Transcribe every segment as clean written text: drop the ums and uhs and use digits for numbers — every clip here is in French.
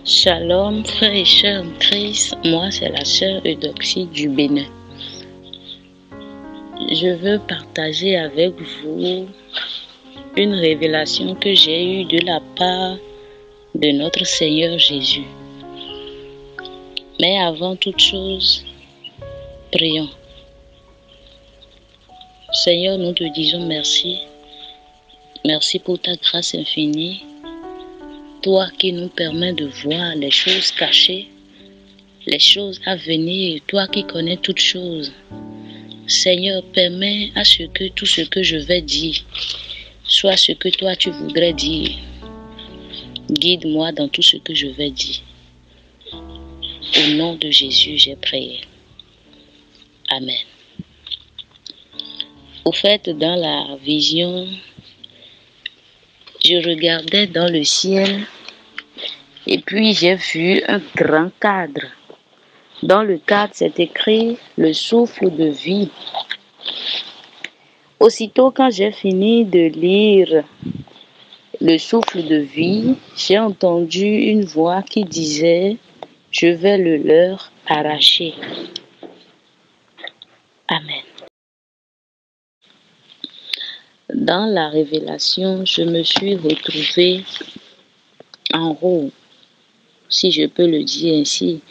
Shalom, frères et sœurs en Christ, moi c'est la sœur Eudoxie du Bénin. Je veux partager avec vous une révélation que j'ai eue de la part de notre Seigneur Jésus. Mais avant toute chose, prions. Seigneur, nous te disons merci. Merci pour ta grâce infinie. Toi qui nous permets de voir les choses cachées, les choses à venir, toi qui connais toutes choses. Seigneur, permets à ce que tout ce que je vais dire soit ce que toi tu voudrais dire. Guide-moi dans tout ce que je vais dire. Au nom de Jésus, j'ai prié. Amen. Au fait, dans la vision, je regardais dans le ciel et puis j'ai vu un grand cadre. Dans le cadre, c'est écrit le souffle de vie. Aussitôt, quand j'ai fini de lire le souffle de vie, j'ai entendu une voix qui disait « Je vais le leur arracher ». Amen. Dans la révélation, je me suis retrouvée en haut, si je peux le dire ainsi.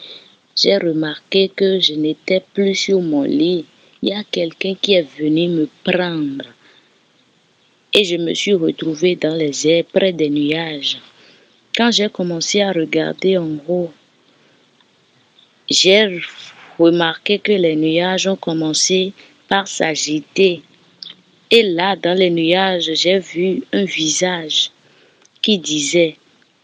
J'ai remarqué que je n'étais plus sur mon lit. Il y a quelqu'un qui est venu me prendre. Et je me suis retrouvée dans les airs, près des nuages. Quand j'ai commencé à regarder en haut, j'ai remarqué que les nuages ont commencé par s'agiter. Et là, dans les nuages, j'ai vu un visage qui disait,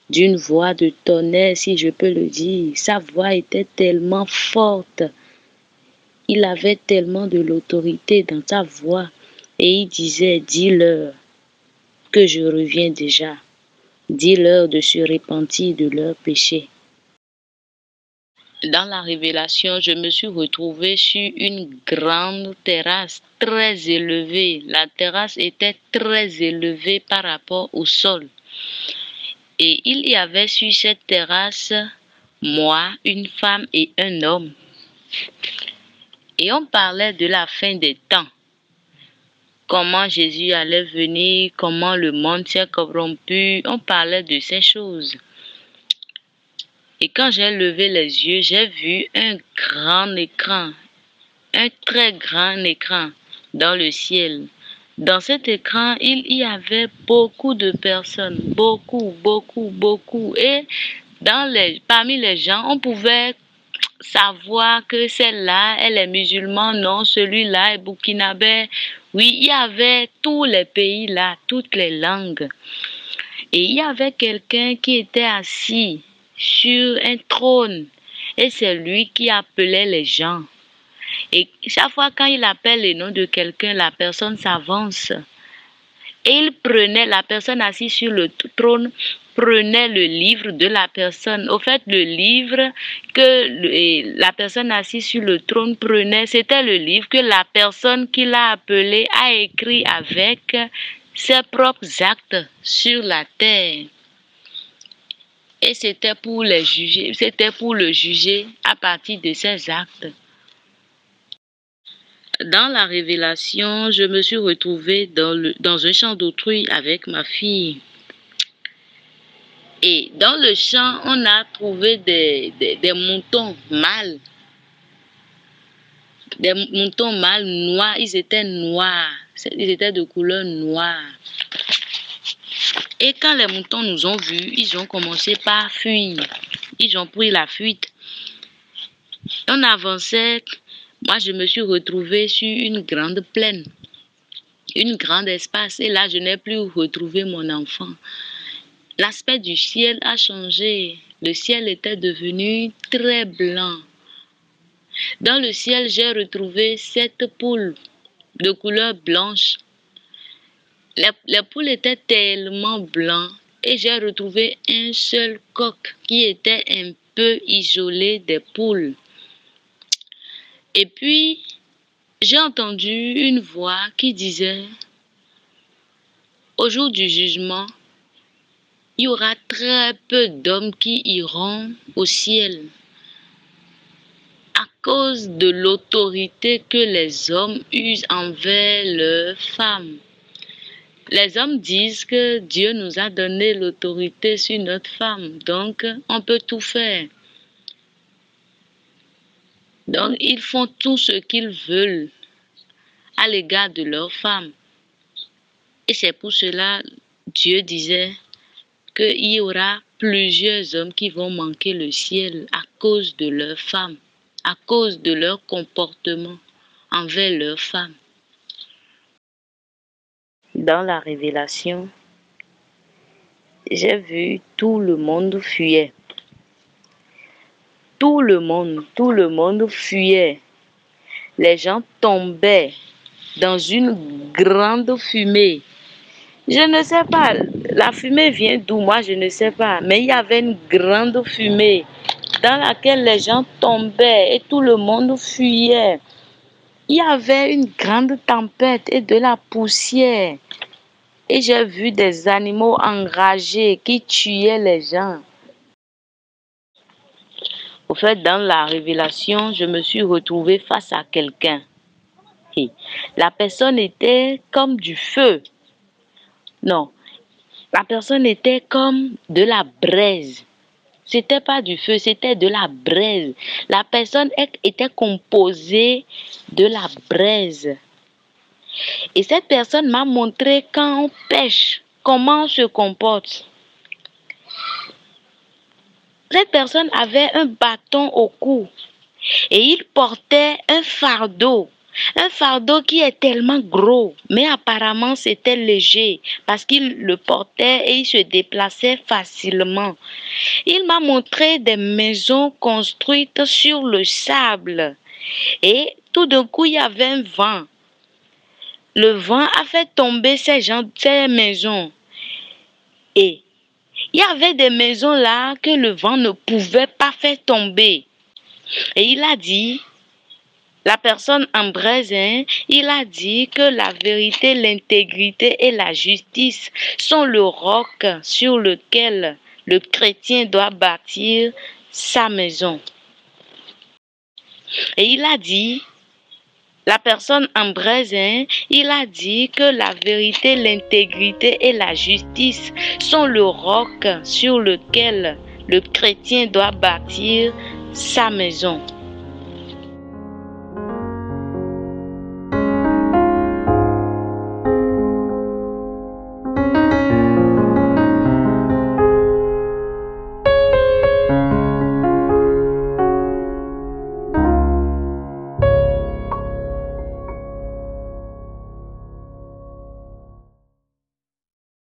d'une voix de tonnerre, si je peux le dire, sa voix était tellement forte. Il avait tellement de l'autorité dans sa voix. Et il disait, dis-leur que je reviens déjà. Dis-leur de se repentir de leurs péchés. Dans la révélation, je me suis retrouvée sur une grande terrasse très élevée. La terrasse était très élevée par rapport au sol. Et il y avait sur cette terrasse, moi, une femme et un homme. Et on parlait de la fin des temps. Comment Jésus allait venir, comment le monde s'est corrompu. On parlait de ces choses. Et quand j'ai levé les yeux, j'ai vu un grand écran, un très grand écran dans le ciel. Dans cet écran, il y avait beaucoup de personnes, beaucoup. Et parmi les gens, on pouvait savoir que celle-là, elle est musulmane, non, celui-là est burkinabé. Oui, il y avait tous les pays là, toutes les langues. Et il y avait quelqu'un qui était assis sur un trône. Et c'est lui qui appelait les gens. Et chaque fois quand il appelle le nom de quelqu'un, la personne s'avance. Et il prenait, la personne assise sur le trône, prenait le livre de la personne. Au fait, le livre que la personne assise sur le trône prenait, c'était le livre que la personne qui l'a appelé a écrit avec ses propres actes sur la terre. Et c'était pour les juger, c'était pour le juger à partir de ses actes. Dans la révélation, je me suis retrouvée dans un champ d'autrui avec ma fille. Et dans le champ, on a trouvé des moutons mâles. Des moutons mâles noirs, ils étaient noirs. Ils étaient de couleur noire. Et quand les moutons nous ont vus, ils ont commencé par fuir. Ils ont pris la fuite. On avançait. Moi, je me suis retrouvée sur une grande plaine, une grande espace. Et là, je n'ai plus retrouvé mon enfant. L'aspect du ciel a changé. Le ciel était devenu très blanc. Dans le ciel, j'ai retrouvé 7 poules de couleur blanche. Les poules étaient tellement blancs et j'ai retrouvé un seul coq qui était un peu isolé des poules. Et puis, j'ai entendu une voix qui disait, au jour du jugement, il y aura très peu d'hommes qui iront au ciel à cause de l'autorité que les hommes usent envers leurs femmes. Les hommes disent que Dieu nous a donné l'autorité sur notre femme, donc on peut tout faire. Donc ils font tout ce qu'ils veulent à l'égard de leur femme. Et c'est pour cela Dieu disait qu'il y aura plusieurs hommes qui vont manquer le ciel à cause de leur femme, à cause de leur comportement envers leur femme. Dans la révélation, j'ai vu tout le monde fuyait. Tout le monde fuyait. Les gens tombaient dans une grande fumée. Je ne sais pas, la fumée vient d'où, moi je ne sais pas, mais il y avait une grande fumée dans laquelle les gens tombaient et tout le monde fuyait. Il y avait une grande tempête et de la poussière. Et j'ai vu des animaux enragés qui tuaient les gens. Au fait, dans la révélation, je me suis retrouvée face à quelqu'un. La personne était comme du feu. Non, la personne était comme de la braise. C'était pas du feu, c'était de la braise. La personne était composée de la braise. Et cette personne m'a montré quand on pêche, comment on se comporte. Cette personne avait un bâton au cou et il portait un fardeau qui est tellement gros, mais apparemment c'était léger parce qu'il le portait et il se déplaçait facilement. Il m'a montré des maisons construites sur le sable et tout d'un coup il y avait un vent. Le vent a fait tomber ces maisons et il y avait des maisons là que le vent ne pouvait pas faire tomber. Et il a dit, la personne en braise, il a dit que la vérité, l'intégrité et la justice sont le roc sur lequel le chrétien doit bâtir sa maison. Et il a dit, la personne en braise, il a dit que la vérité, l'intégrité et la justice sont le roc sur lequel le chrétien doit bâtir sa maison.